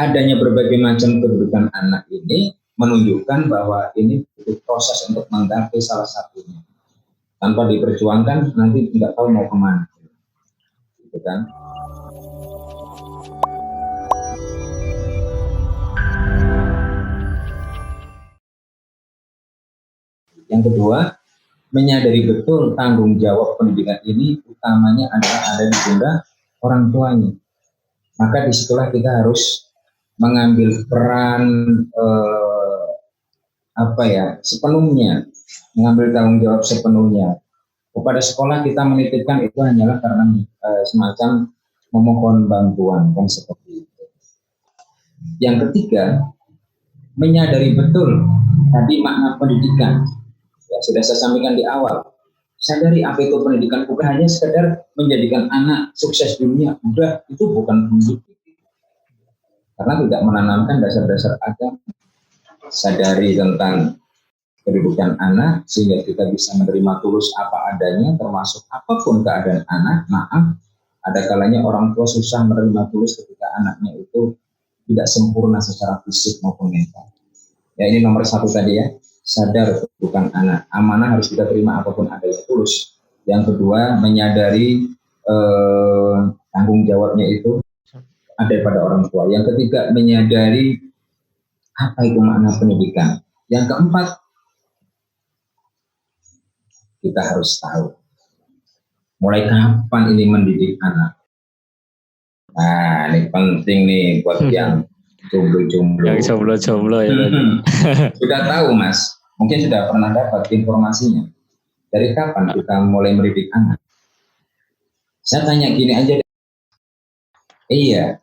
adanya berbagai macam kedudukan anak ini menunjukkan bahwa ini butuh proses untuk menggapai salah satunya. Tanpa diperjuangkan nanti tidak tahu mau kemana, gitu kan? Yang kedua, menyadari betul tanggung jawab pendidikan ini utamanya adalah ada di pundak orang tuanya. Maka disitulah kita harus mengambil peran sepenuhnya, mengambil tanggung jawab sepenuhnya. Kepada sekolah kita menitipkan itu hanyalah karena semacam memohon bantuan, kan seperti itu. Yang ketiga, menyadari betul tadi makna pendidikan. Ya, sudah saya sampaikan di awal. Sadari apa itu pendidikan, bukan hanya sekedar menjadikan anak sukses dunia. Udah, itu bukan pendidikan. Karena tidak menanamkan dasar-dasar agama. Sadari tentang kedudukan anak sehingga kita bisa menerima tulus apa adanya, termasuk apapun keadaan anak. Maaf, ada kalanya orang tua susah menerima tulus ketika anaknya itu tidak sempurna secara fisik maupun mental. Ya, ini nomor satu tadi ya, sadar kedudukan anak. Amanah harus kita terima apapun adanya, tulus. Yang kedua, menyadari tanggung jawabnya itu ada pada orang tua. Yang ketiga, menyadari apa itu makna pendidikan. Yang keempat, kita harus tahu mulai kapan ini mendidik anak. Nah, ini penting nih buat yang jomblo-jomblo. Yang jomblo-jomblo ya. Sudah tahu Mas, mungkin sudah pernah dapat informasinya. Dari kapan kita mulai mendidik anak? Saya tanya gini aja. Iya.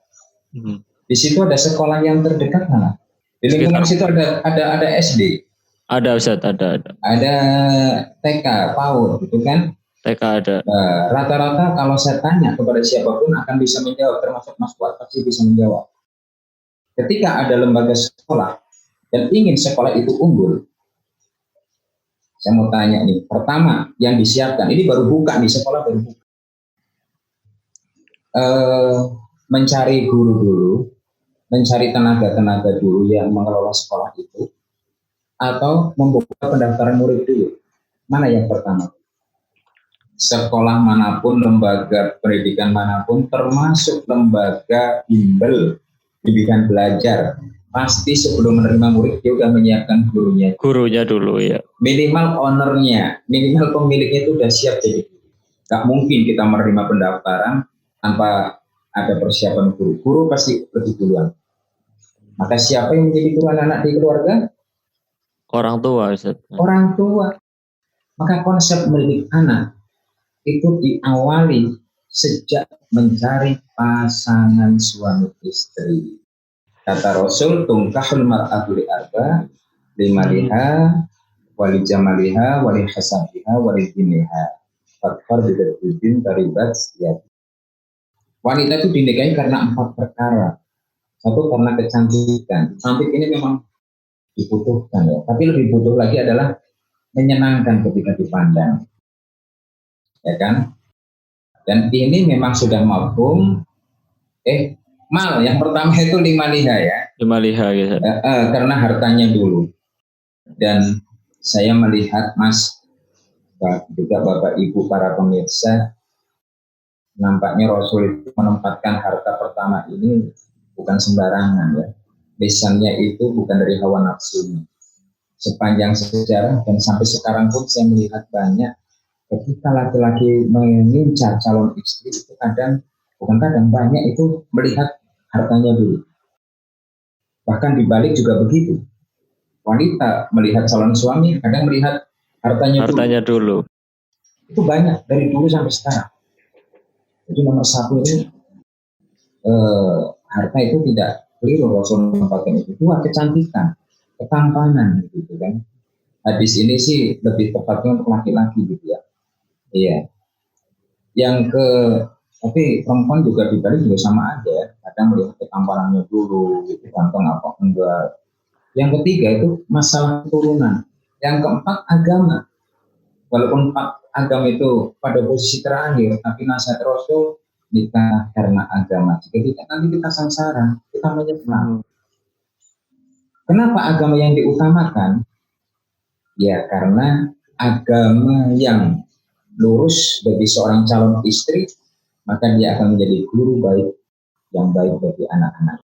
Di situ ada sekolah yang terdekat mana? Di lingkungan situ ada SD. Ada Ustaz, ada. Ada TK, PAUD, gitu kan? TK ada. Rata-rata kalau saya tanya kepada siapapun akan bisa menjawab, termasuk Mas Fuad pasti bisa menjawab. Ketika ada lembaga sekolah dan ingin sekolah itu unggul, saya mau tanya nih, pertama yang disiapkan, ini baru buka nih, sekolah baru buka. Mencari guru dulu, mencari tenaga-tenaga dulu yang mengelola sekolah itu, atau membuka pendaftaran murid dulu. Mana yang pertama? Sekolah manapun, lembaga pendidikan manapun, termasuk lembaga bimbel, bimbingan belajar, pasti sebelum menerima murid dia sudah menyiapkan gurunya. Gurunya dulu ya. Minimal ownernya, minimal pemiliknya itu sudah siap jadi guru. Gak mungkin kita menerima pendaftaran tanpa ada persiapan guru. Guru pasti lebih duluan. Maka siapa yang menjadi guru anak-anak di keluarga? Orang tua, Ustaz. Orang tua. Maka konsep mendidik anak itu diawali sejak mencari pasangan suami istri. Kata Rasul, tungkahul mar'atu li'arba limaliha wali jamaliha wali hasabiha wali diniha fakfar bidaddin taribat setiap. Wanita itu dinikahi karena 4 perkara. Satu, karena kecantikan. Cantik ini memang dibutuhkan ya, tapi lebih butuh lagi adalah menyenangkan ketika dipandang, ya kan? Dan ini memang sudah mafhum. Mal yang pertama itu 5 liha ya. 5 liha gitu. Karena hartanya dulu. Dan saya melihat Mas, juga Bapak Ibu para pemirsa, nampaknya Rasul itu menempatkan harta pertama ini bukan sembarangan ya. Lisannya itu bukan dari hawa nafsunya. Sepanjang sejarah dan sampai sekarang pun saya melihat banyak ketika laki-laki mengincar calon istri itu bukan banyak itu melihat hartanya dulu. Bahkan dibalik juga begitu. Wanita melihat calon suami kadang melihat hartanya dulu. Itu banyak dari dulu sampai sekarang. Jadi nomor satu ini harta itu tidak keliru Rasul menempatkan itu. Dua, kecantikan, ketampanan gitu kan. Hadis ini sih lebih tepatnya untuk laki-laki gitu ya. Iya. Tapi perempuan juga dibalik juga sama aja ya. Kadang melihat ketampanannya dulu, gitu, ganteng apa enggak. Yang ketiga itu masalah keturunan. Yang keempat, agama. Walaupun agama itu pada posisi terakhir, tapi nasihat Rasul nikah karena agama. Jika tidak, nanti kita sengsara, kita menyesal. Kenapa agama yang diutamakan? Ya karena agama yang lurus bagi seorang calon istri, maka dia akan menjadi guru yang baik bagi anak-anak.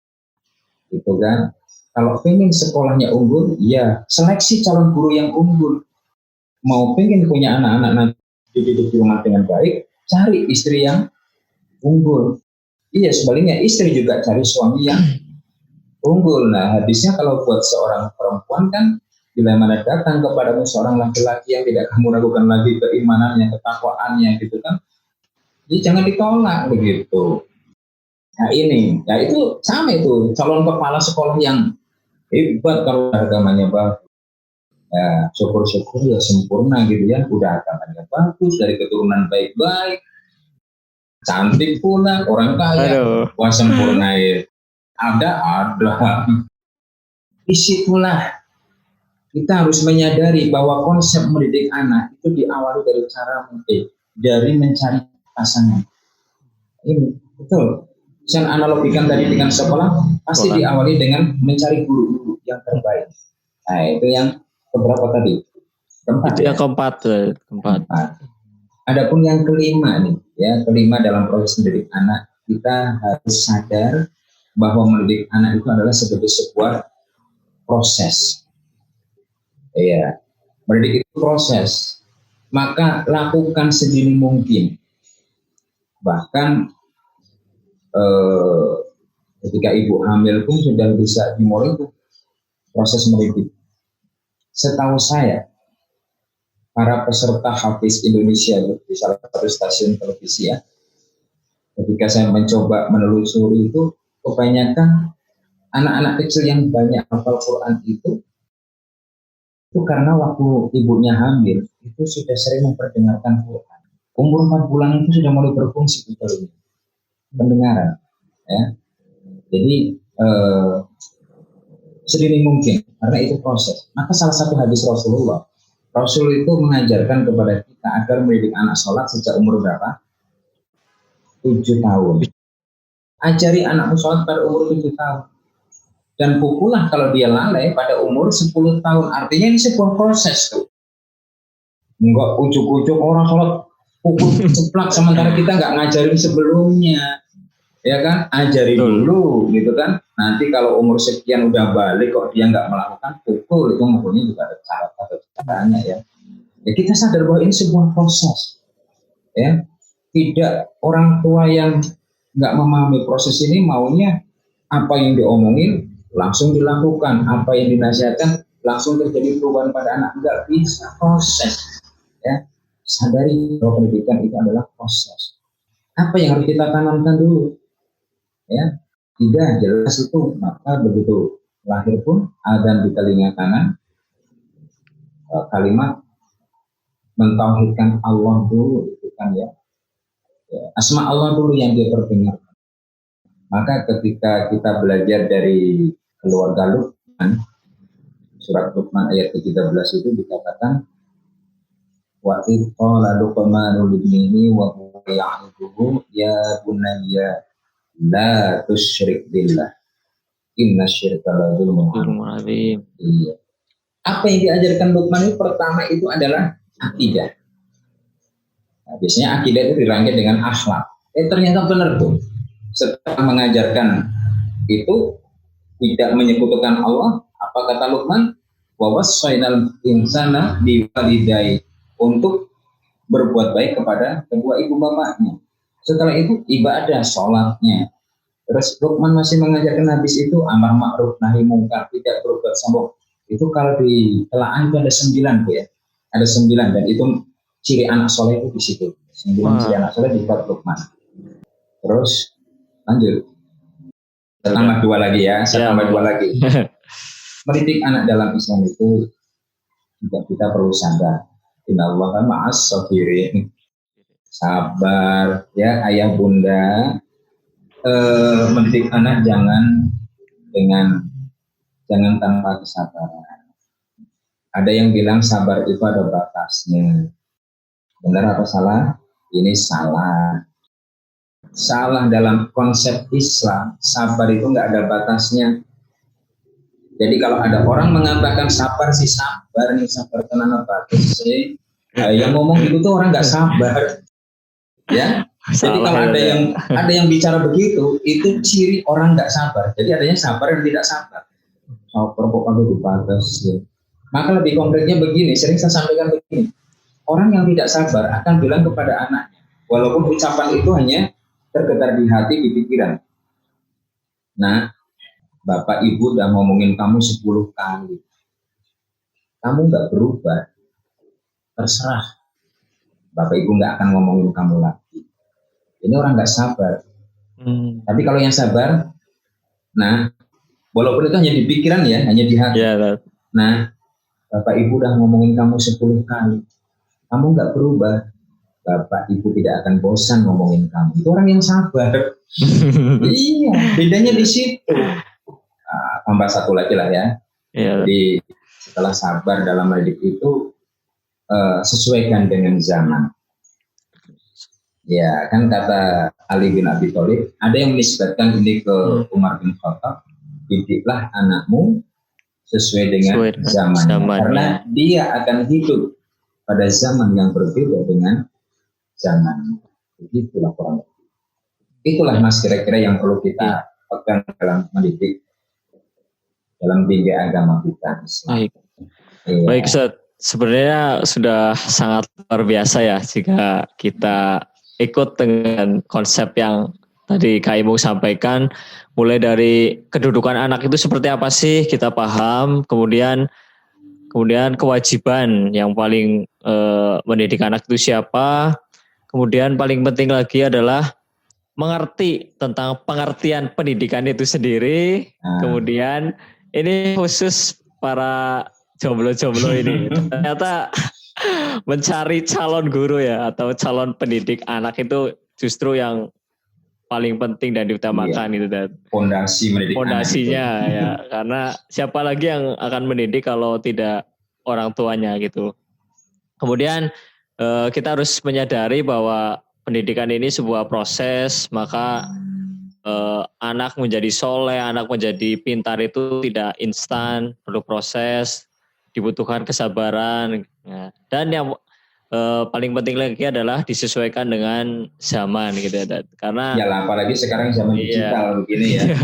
Itu kan. Kalau pengen sekolahnya unggul, ya seleksi calon guru yang unggul. Mau pengen punya anak-anak nanti dididik di rumah dengan baik, cari istri yang unggul. Iya, sebaliknya istri juga cari suami yang unggul. Nah, habisnya kalau buat seorang perempuan kan, bila mana datang kepadamu seorang laki-laki yang tidak kamu ragukan lagi keimanannya, ketakwaannya gitu kan, jadi jangan ditolak begitu. Nah ini, ya itu sama itu calon kepala sekolah yang hebat kalau agamanya bagus. Ya, syukur-syukur ya sempurna gitu ya, udah agamanya bagus, dari keturunan baik-baik, cantik pula, orang kaya, wah sempurna ya. Ada. Disitulah kita harus menyadari bahwa konsep mendidik anak itu diawali dari dari mencari pasangan. Ini betul. Saya analogikan tadi dengan sekolah, pasti diawali dengan mencari guru-guru yang terbaik. Nah, itu yang keberapa tadi? Keempat. Itu yang keempat. Adapun yang kelima nih, ya kelima dalam proses mendidik anak, kita harus sadar bahwa mendidik anak itu adalah sebagai sebuah proses. Ya, mendidik itu proses. Maka lakukan sedini mungkin. Bahkan ketika ibu hamil pun sudah bisa dimulai itu proses mendidik. Setahu saya, para peserta Hafiz Indonesia di salah satu stasiun televisi ya, ketika saya mencoba menelusuri itu, kebanyakan anak-anak kecil yang banyak hafal Quran itu karena waktu ibunya hamil itu sudah sering memperdengarkan Quran. Umur 4 bulan itu sudah mulai berfungsi itu pendengaran, ya. Jadi sedini mungkin, karena itu proses. Maka salah satu hadis Rasulullah, Rasul itu mengajarkan kepada kita agar mendidik anak sholat sejak umur berapa? 7 tahun. Ajari anakmu sholat pada umur 7 tahun. Dan pukullah kalau dia lalai pada umur 10 tahun. Artinya ini sebuah proses tuh. Enggak ujuk-ujuk orang sholat pukul ceplak sementara kita nggak ngajarin sebelumnya. Ya kan, ajari dulu gitu kan. Nanti kalau umur sekian udah balik kok dia nggak melakukan, pukul, itu mukulnya juga ada caranya ya. Ya kita sadar bahwa ini sebuah proses. Ya, tidak orang tua yang nggak memahami proses ini maunya apa yang diomongin langsung dilakukan, apa yang dinasihatkan langsung terjadi perubahan pada anak. Nggak bisa, proses. Ya, sadari bahwa pendidikan itu adalah proses. Apa yang harus kita tanamkan dulu? Ya, tidak jelas itu, maka begitu lahir pun adzan di telinga kanan, kalimat mentauhidkan Allah dulu itu kan ya, asma Allah dulu yang dia perdengar. Maka ketika kita belajar dari keluarga Luqman, surat Luqman ayat ke-13 itu dikatakan wa idh qala Luqmanu libnihi wa huwa ya'iduhu ya bunayya la tusyrik billah inna syirka la dzulmun adzim. Iya. Apa yang diajarkan Luqman itu pertama itu adalah akidah. Nah, biasanya akidah itu dirangkai dengan akhlak. Ternyata benar tuh. Setelah mengajarkan itu tidak menyekutukan Allah, apa kata Luqman? Wa wassaynal insana biwalidayhi, untuk berbuat baik kepada kedua ibu bapaknya. Setelah itu ibadah, sholatnya. Terus Luqman masih mengajarkan habis itu amar ma'ruf nahi mungkar, tidak berbuat sombong. Itu kalau di telaah itu ada 9 Bu ya. Ada 9 dan itu ciri anak soleh itu di situ. 9 ciri anak soleh di bab Luqman. Terus lanjut. Saya tambah 2 lagi ya. Saya tambah 2 lagi. Mendidik anak dalam Islam itu juga kita perlu sadar. Innallaha ma'as sabirin. Sabar ya ayah bunda. Mendidik anak jangan tanpa kesabaran. Ada yang bilang sabar itu ada batasnya. Benar atau salah? Ini salah. Salah dalam konsep Islam, sabar itu nggak ada batasnya. Jadi kalau ada orang mengatakan sabar sih sabar nih, sabar tenan apa sih? Yang ngomong itu tuh orang nggak sabar, ya. Jadi Salah kalau ya, ada yang bicara begitu, itu ciri orang nggak sabar. Jadi adanya sabar dan tidak sabar. Sabar kok kalau dibatasi. Maka lebih konkretnya begini, sering saya sampaikan begini. Orang yang tidak sabar akan bilang kepada anaknya, walaupun ucapan itu hanya tergetar di hati, di pikiran. Nah, Bapak Ibu udah ngomongin kamu 10 kali. Kamu nggak berubah, terserah. Bapak Ibu nggak akan ngomongin kamu lagi. Ini orang nggak sabar. Tapi kalau yang sabar, nah, walaupun itu hanya di pikiran ya, hanya di hati. Yeah, nah, Bapak Ibu udah ngomongin kamu 10 kali. Kamu nggak berubah, Bapak Ibu tidak akan bosan ngomongin kamu. Itu orang yang sabar. Iya, bedanya di situ. Tambah satu lagi lah ya. Yeah. Jadi setelah sabar dalam hidup itu sesuaikan dengan zaman. Ya, kan kata Ali bin Abi Thalib, ada yang menisbatkan ini ke Umar bin Khattab, didiklah anakmu sesuai dengan zamannya. Karena dia akan hidup pada zaman yang berbeda dengan zaman. Begitulah kurang lebih. Itulah Mas kira-kira yang perlu kita pegang dalam mendidik, dalam bimbing agama kita. Baik, baik Ustaz. Sebenarnya sudah sangat luar biasa ya jika kita ikut dengan konsep yang tadi Kak Imung sampaikan, mulai dari kedudukan anak itu seperti apa sih kita paham, kemudian kewajiban yang paling mendidik anak itu siapa, kemudian paling penting lagi adalah mengerti tentang pengertian pendidikan itu sendiri, kemudian ini khusus para jomblo-jomblo ini ternyata mencari calon guru ya atau calon pendidik anak itu justru yang paling penting dan diutamakan itu dan fondasinya ya, karena siapa lagi yang akan mendidik kalau tidak orang tuanya gitu. Kemudian kita harus menyadari bahwa pendidikan ini sebuah proses, maka anak menjadi soleh, anak menjadi pintar itu tidak instan, perlu proses, dibutuhkan kesabaran, ya. Dan yang paling penting lagi adalah disesuaikan dengan zaman gitu ya, karena ya lah, apalagi sekarang zaman digital begini ya.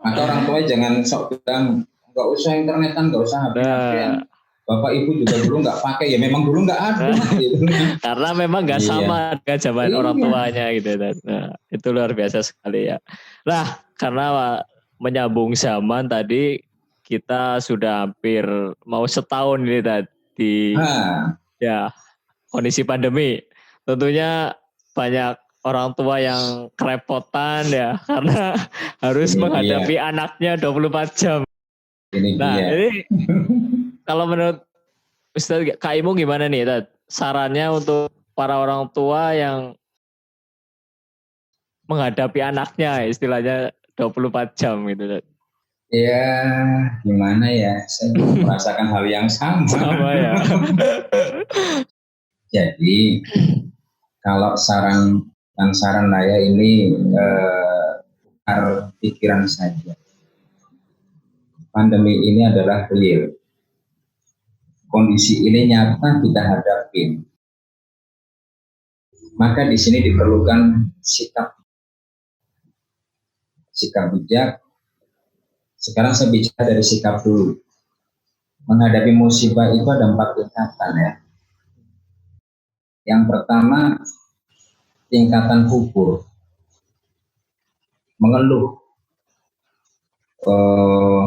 Maka orang tua jangan sok bilang nggak usah internetan, nggak usah HP-an. Bapak Ibu juga dulu nggak pakai, ya memang dulu nggak ada. Gitu. Karena memang nggak sama dengan zaman orang tuanya gitu ya. Nah, itu luar biasa sekali ya. Nah, karena menyambung zaman tadi, kita sudah hampir mau setahun ini tadi ya kondisi pandemi. Tentunya banyak orang tua yang kerepotan ya karena harus menghadapi anaknya 24 jam. Ini kalau menurut Ustaz Kak Imung gimana nih Tad? Sarannya untuk para orang tua yang menghadapi anaknya istilahnya 24 jam gitu Tad. Ya, gimana ya? Saya merasakan hal yang sama. Sama ya. Jadi, kalau saran saya ini pikiran saja. Pandemi ini adalah real. Kondisi ini nyata kita hadapi. Maka di sini diperlukan sikap bijak. Sekarang saya bicara dari sikap dulu. Menghadapi musibah itu ada 4 tingkatan ya. Yang pertama, tingkatan kubur. Mengeluh.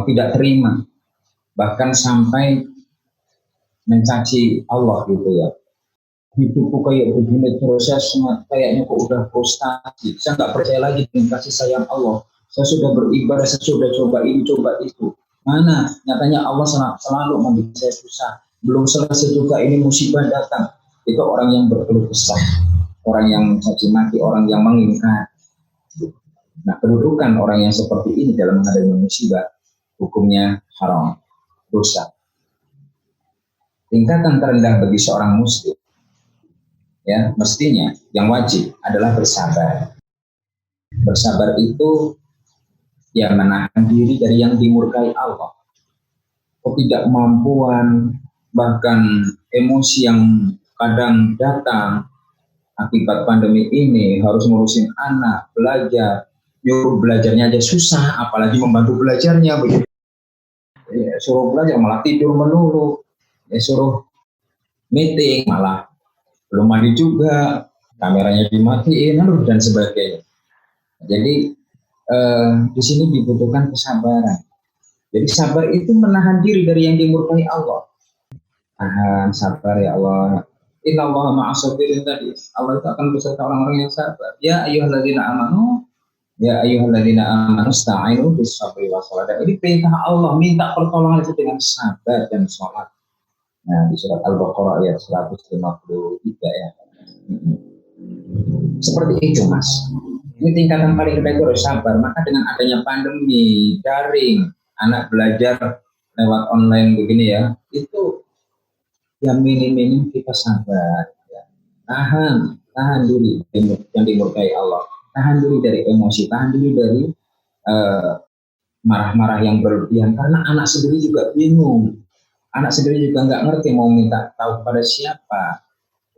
Tidak terima. Bahkan sampai mencaci Allah gitu ya. Hidupku kayak begini terus, saya kayaknya kok udah frustasi. Saya nggak percaya lagi dengan kasih sayang Allah. Saya sudah beribadah, saya sudah coba ini, coba itu. Mana nyatanya Allah selalu membuat saya susah. Belum selesai juga ini musibah datang. Itu orang yang berkeluh kesah, orang yang mencaci maki, orang yang mengingkar. Nah, kedudukan orang yang seperti ini dalam menghadapi musibah, hukumnya haram, dosa. Tingkatan terendah bagi seorang muslim, ya mestinya yang wajib adalah bersabar. Bersabar itu ya menahan diri dari yang dimurkai Allah. Ketidakmampuan, bahkan emosi yang kadang datang akibat pandemi ini, harus ngurusin anak, belajar, nyuruh belajarnya aja susah, apalagi membantu belajarnya begitu. Ya, suruh belajar malah tidur melulu, ya, suruh meeting malah belum mandi juga, kameranya dimatiin, dan sebagainya. Jadi di sini dibutuhkan kesabaran. Jadi sabar itu menahan diri dari yang dimurkai Allah. Tahan, sabar ya Allah. Inna Allah ma'asabirin tadi. Allah itu akan beserta orang-orang yang sabar. Ya ayyuhalladzina amanu, ya ayyuhalladzina amanu sta'inu bis sabri was salat. Dan ini perintah Allah, minta pertolongan itu dengan sabar dan sholat. Nah, di surat Al-Baqarah ayat 153 ya. Seperti itu, Mas. Ini tingkatan paling rendah itu harus sabar. Maka dengan adanya pandemi, daring, anak belajar lewat online begini ya, itu yang minim-minim kita sabar. Ya. Tahan diri yang dimurkai Allah. Tahan diri dari emosi, tahan diri dari marah-marah yang berlebihan. Karena anak sendiri juga bingung. Anak sendiri juga nggak ngerti mau minta tahu pada siapa.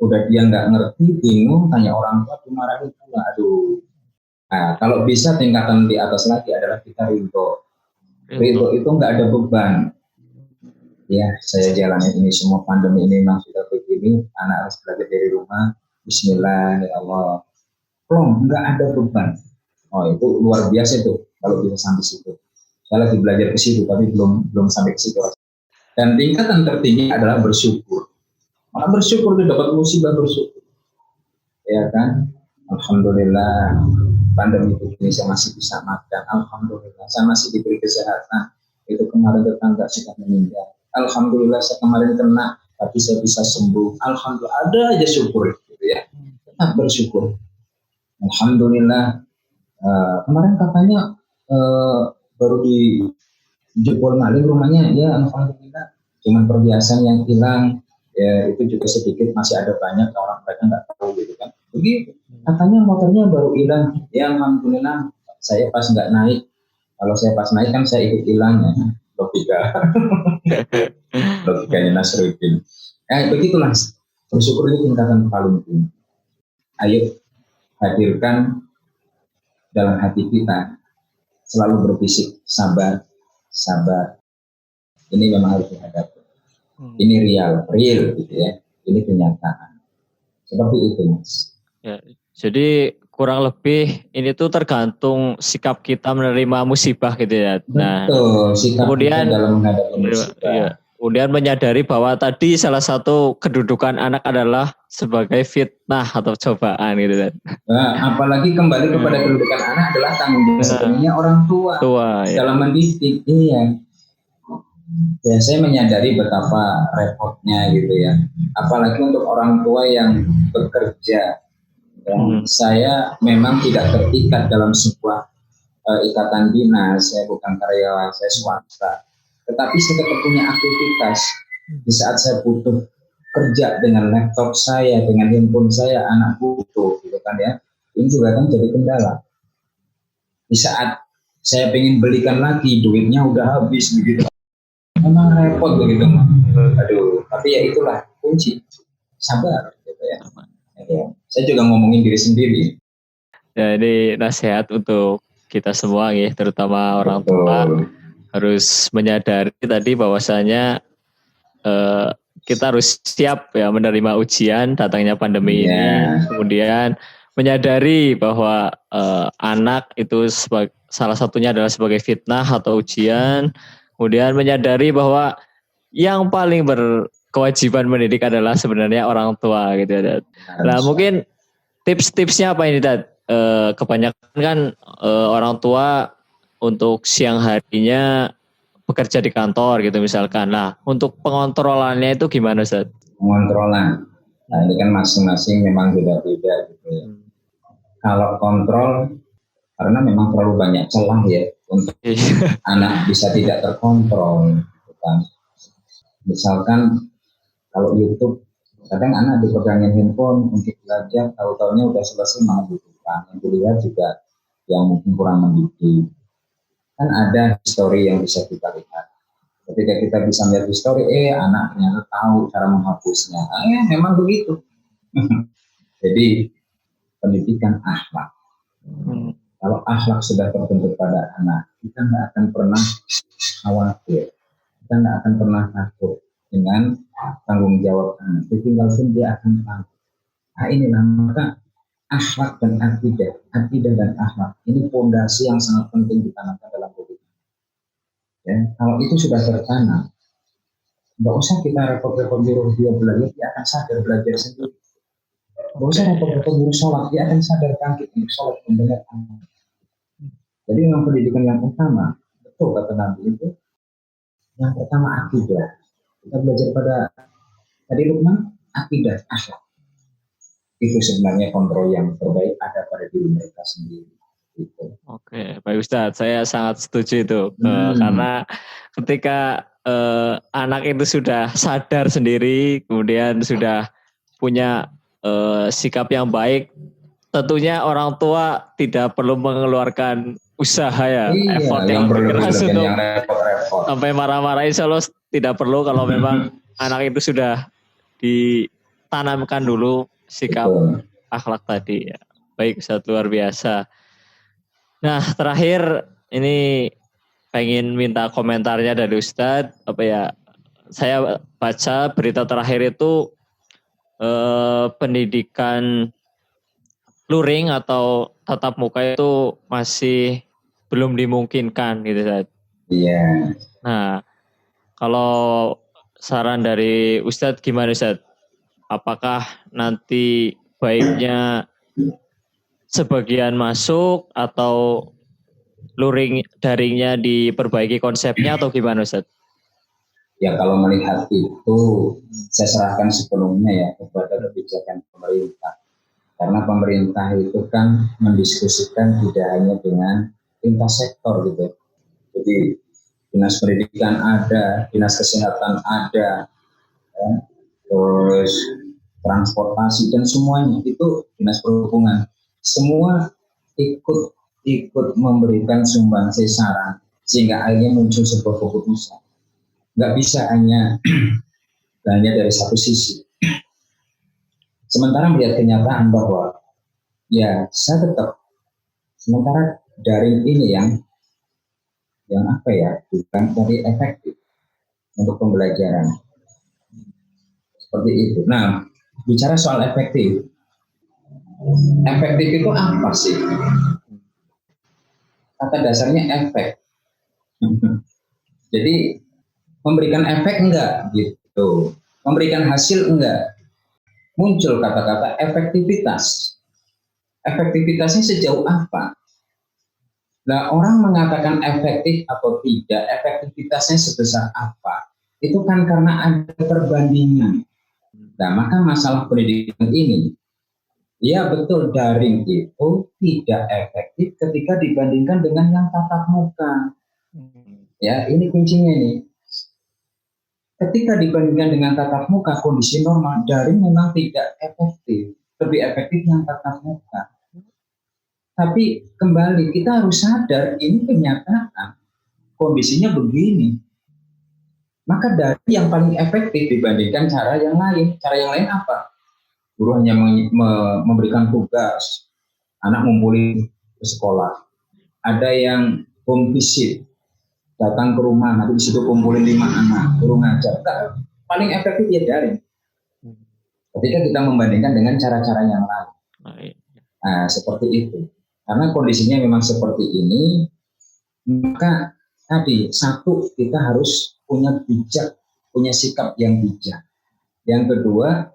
Udah dia nggak ngerti, bingung, tanya orang tua, dimarahin pula. Aduh. Nah, kalau bisa tingkatan di atas lagi adalah kita ridho. Ridho itu nggak ada beban. Ya, saya jalanin ini semua pandemi ini memang sudah begini. Anak harus belajar dari rumah. Bismillah, ya Allah. Plong, nggak ada beban. Oh, itu luar biasa itu kalau bisa sampai situ. Saya lagi belajar ke situ, tapi belum sampai ke situ. Dan tingkatan tertinggi adalah bersyukur. Maka bersyukur itu dapat musibah bersyukur. Ya kan? Alhamdulillah. Pandemi ini saya masih bisa makan. Alhamdulillah. Saya masih diberi kesehatan. Itu kemarin tetangga sudah meninggal. Alhamdulillah saya kemarin kena, tapi saya bisa sembuh. Alhamdulillah. Ada aja syukur gitu ya. Tetap bersyukur. Alhamdulillah. Kemarin katanya baru dijebol maling rumahnya. Ya alhamdulillah. Cuman perhiasan yang hilang. Ya itu juga sedikit, masih ada banyak orang mereka nggak tahu gitu kan. Begitu. Katanya motornya baru hilang. Ya alhamdulillah. Saya pas nggak naik. Kalau saya pas naik kan saya ikut hilang ya. Logikanya Nasruddin. Begitulah. Bersyukur itu tingkatan paling tinggi. Ayo hadirkan dalam hati kita selalu berbisik sabar, sabar. Ini memang harus dihadapi. Ini real gitu ya. Ini kenyataan. Seperti itu, Mas. Ya, jadi kurang lebih ini tuh tergantung sikap kita menerima musibah gitu ya. Nah, betul, sikap kemudian kita dalam menghadapi musibah. Ya, kemudian menyadari bahwa tadi salah satu kedudukan anak adalah sebagai fitnah atau cobaan gitu kan. Nah, apalagi kembali kepada kedudukan anak adalah tanggung jawab sepenuhnya orang tua ya. dalam mendidik. Iya. Ya, saya menyadari betapa repotnya gitu ya. Apalagi untuk orang tua yang bekerja. Saya memang tidak terikat dalam sebuah ikatan dinas. Saya bukan karyawan, saya swasta. Tetapi saya tetap punya aktivitas. Di saat saya butuh kerja dengan laptop saya, dengan handphone saya, anak butuh, gitu kan ya. Ini juga kan jadi kendala. Di saat saya pengen belikan lagi, duitnya udah habis begitu. Memang repot begitu, Mas. Aduh, tapi ya itulah kunci. Sabar, gitu ya. Ya. Saya juga ngomongin diri sendiri. Ya, ini nasihat untuk kita semua ya, terutama orang tua. Harus menyadari tadi bahwasanya kita harus siap ya menerima ujian datangnya pandemi ini. Kemudian menyadari bahwa anak itu salah satunya adalah sebagai fitnah atau ujian. Kemudian menyadari bahwa yang paling berkewajiban mendidik adalah sebenarnya orang tua gitu ya. Nah, mungkin tips-tipsnya apa ini, Dad? Kebanyakan kan orang tua untuk siang harinya bekerja di kantor gitu misalkan. Nah, untuk pengontrolannya itu gimana, Ustaz? Pengontrolan. Nah, ini kan masing-masing memang beda-beda gitu ya. Kalau kontrol, karena memang terlalu banyak celah ya untuk anak bisa tidak terkontrol. Gitu kan. Misalkan kalau YouTube, kadang anak dipegangin handphone untuk belajar, tahu-taunya udah selesai malah dibuka. Yang dilihat juga yang mungkin kurang mendidik. Kan ada histori yang bisa kita lihat. Ketika kita bisa melihat histori, anak ternyata tahu cara menghapusnya. Memang begitu. Jadi pendidikan akhlak. Kalau akhlak sudah terbentuk pada anak, kita nggak akan pernah khawatir, kita nggak akan pernah takut dengan tanggung jawab anak. Tinggal pun dia akan tahu. Nah inilah maka akhlak dan akidah dan akhlak ini fondasi yang sangat penting ditanamkan dalam hidup. Ya, kalau itu sudah tertanam, nggak usah kita repot-repot nyuruh dia belajar, dia akan sadar belajar sendiri. Nggak usah repot-repot nyuruh sholat, dia akan sadar bangkit untuk sholat mendengar anak. Jadi memang pendidikan yang utama, betul kata Nabi itu, yang pertama akidah. Kita belajar pada tadi Luqman, akidah, akhlak. Itu sebenarnya kontrol yang terbaik ada pada diri mereka sendiri. Gitu. Oke, Pak Ustadz, saya sangat setuju itu. Karena ketika anak itu sudah sadar sendiri, kemudian sudah punya sikap yang baik, tentunya orang tua tidak perlu mengeluarkan usaha ya, effort yang keras untuk sampai marah-marah. Insya Allah tidak perlu kalau memang anak itu sudah ditanamkan dulu sikap akhlak tadi ya. Baik Ustadz, luar biasa. Nah terakhir ini pengen minta komentarnya dari Ustadz. Saya baca berita terakhir itu pendidikan luring atau tatap muka itu masih belum dimungkinkan gitu Ustadz. Iya. Nah kalau saran dari Ustadz gimana Ustadz? Apakah nanti baiknya sebagian masuk atau luring daringnya diperbaiki konsepnya atau gimana Ustadz? Ya kalau melihat itu saya serahkan sepenuhnya ya kepada kebijakan pemerintah. Karena pemerintah itu kan mendiskusikan tidak hanya dengan lintas sektor gitu. Jadi dinas pendidikan ada, dinas kesehatan ada, ya, terus transportasi dan semuanya itu dinas perhubungan. Semua ikut memberikan sumbangsi saran sehingga akhirnya muncul sebuah keputusan. Nggak bisa hanya dari satu sisi. Sementara melihat kenyataan bahwa ya saya tetap sementara daring ini yang bukan dari efektif untuk pembelajaran seperti itu. Nah bicara soal efektif itu apa sih? Kata dasarnya efek. Jadi memberikan efek enggak gitu, memberikan hasil enggak. Muncul kata-kata efektivitas. Efektivitasnya sejauh apa? Nah, orang mengatakan efektif atau tidak, efektivitasnya sebesar apa? Itu kan karena ada perbandingan. Nah, maka masalah pendidikan ini, ya betul daring itu tidak efektif ketika dibandingkan dengan yang tatap muka. Ya, ini kuncinya nih. Ketika dibandingkan dengan tatap muka kondisi normal, daring memang tidak efektif, lebih efektif yang tatap muka. Tapi kembali kita harus sadar ini kenyataan, kondisinya begini. Maka daring yang paling efektif dibandingkan cara yang lain. Cara yang lain apa? Guru hanya memberikan tugas, anak ngumpulin ke sekolah. Ada yang home visit, datang ke rumah, nanti di situ kumpulin 5 anak, guru ngajar. Paling efektif ya daring. Ketika kita membandingkan dengan cara-cara yang lain. Nah, seperti itu. Karena kondisinya memang seperti ini, maka tadi satu kita harus punya sikap yang bijak. Yang kedua,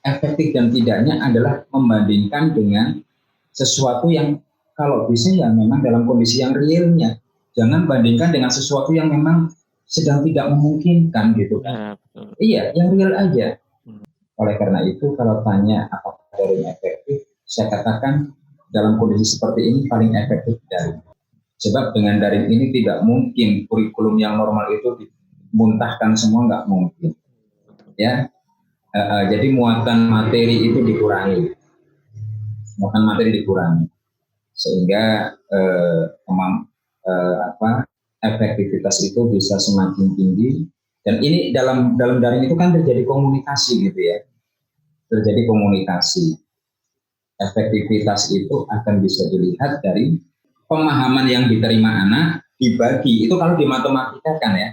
efektif dan tidaknya adalah membandingkan dengan sesuatu yang kalau bisa ya memang dalam kondisi yang realnya. Jangan bandingkan dengan sesuatu yang memang sedang tidak memungkinkan gitu kan. Iya, yang real aja. Oleh karena itu kalau tanya apakah daring efektif, saya katakan dalam kondisi seperti ini paling efektif daring. Sebab dengan daring ini tidak mungkin kurikulum yang normal itu dimuntahkan semua, nggak mungkin. Ya, jadi muatan materi itu dikurangi. sehingga efektivitas itu bisa semakin tinggi. Dan ini dalam daring itu kan terjadi komunikasi gitu ya, terjadi komunikasi. Efektivitas itu akan bisa dilihat dari pemahaman yang diterima anak dibagi. Itu kalau di matematika kan ya,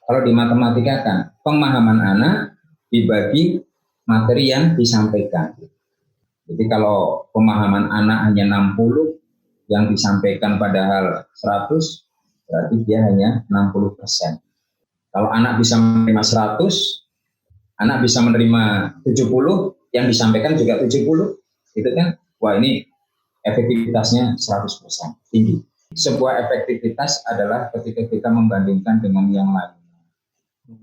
kalau di matematika kan pemahaman anak dibagi materi yang disampaikan. Jadi kalau pemahaman anak hanya 60, yang disampaikan padahal 100, berarti dia hanya 60%. Kalau anak bisa menerima 100, anak bisa menerima 70, yang disampaikan juga 70, itu kan, wah ini efektivitasnya 100% tinggi. Sebuah efektivitas adalah ketika kita membandingkan dengan yang lain.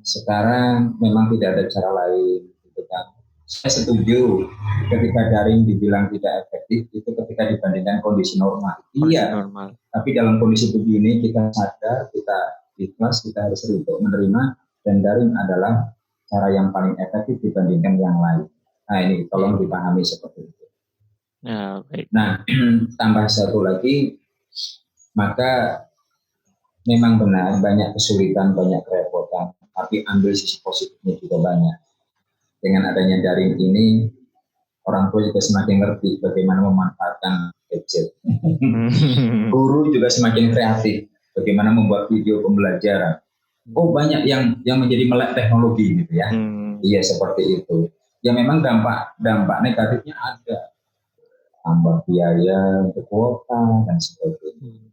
Sekarang memang tidak ada cara lain, gitu kan. Saya setuju ketika daring dibilang tidak efektif itu ketika dibandingkan kondisi normal. Iya, normal. Tapi dalam kondisi begini kita sadar, kita ikhlas, kita harus untuk menerima, dan daring adalah cara yang paling efektif dibandingkan yang lain. Nah ini tolong dipahami seperti itu. Nah, tambah satu lagi, maka memang benar banyak kesulitan, banyak kerepotan, tapi ambil sisi positifnya juga banyak. Dengan adanya daring ini, orang tua juga semakin ngerti bagaimana memanfaatkan gadget. Guru juga semakin kreatif, bagaimana membuat video pembelajaran. Oh banyak yang menjadi melek teknologi gitu ya. Iya seperti itu. Ya memang dampak negatifnya ada. Tambah biaya untuk kuota dan sebagainya.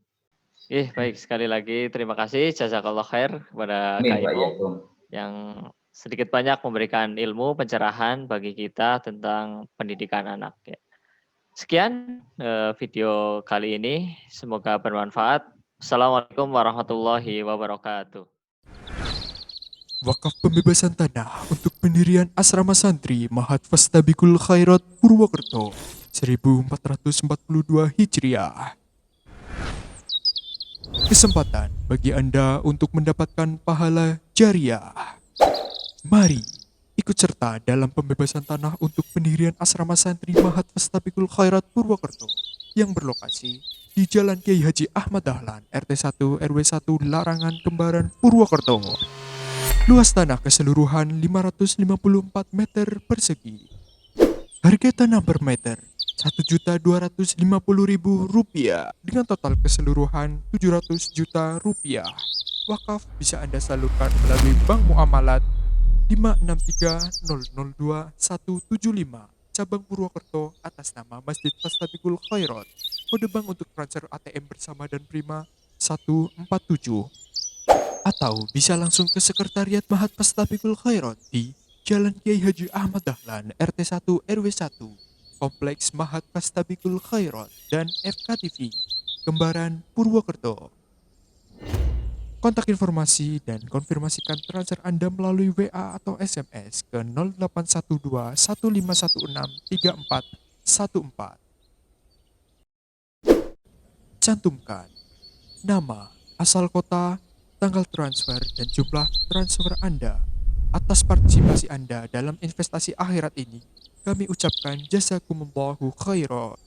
Baik, sekali lagi terima kasih jazakallah khair kepada Kak Imo yang sedikit banyak memberikan ilmu pencerahan bagi kita tentang pendidikan anak ya. Sekian video kali ini, semoga bermanfaat. Assalamualaikum warahmatullahi wabarakatuh. Wakaf pembebasan tanah untuk pendirian asrama santri Mahat Fastabikul Khairat Purwokerto 1442 Hijriah. Kesempatan bagi Anda untuk mendapatkan pahala jariah. Mari ikut serta dalam pembebasan tanah untuk pendirian asrama santri Mahat Fastabikul Khairat Purwokerto yang berlokasi di Jalan Kiai Haji Ahmad Dahlan, RT 1 RW 1 Larangan Kembaran, Purwokerto. Luas tanah keseluruhan 554 meter persegi. Harga tanah per meter Rp1.250.000 dengan total keseluruhan Rp700 juta. Wakaf bisa Anda salurkan melalui Bank Muamalat 563002175 cabang Purwokerto atas nama Masjid Fastabikul Khairat. Kode bank untuk transfer ATM bersama dan prima 147. Atau bisa langsung ke Sekretariat Mahat Fastabikul Khairat di Jalan Kiai Haji Ahmad Dahlan, RT 1 RW 1, Kompleks Mahat Fastabikul Khairat dan FKTV, Kembaran, Purwokerto. Kontak informasi dan konfirmasikan transfer Anda melalui WA atau SMS ke 0812 1516 3414. Cantumkan nama, asal kota, tanggal transfer, dan jumlah transfer Anda. Atas partisipasi Anda dalam investasi akhirat ini, kami ucapkan jazakumullahu khairan.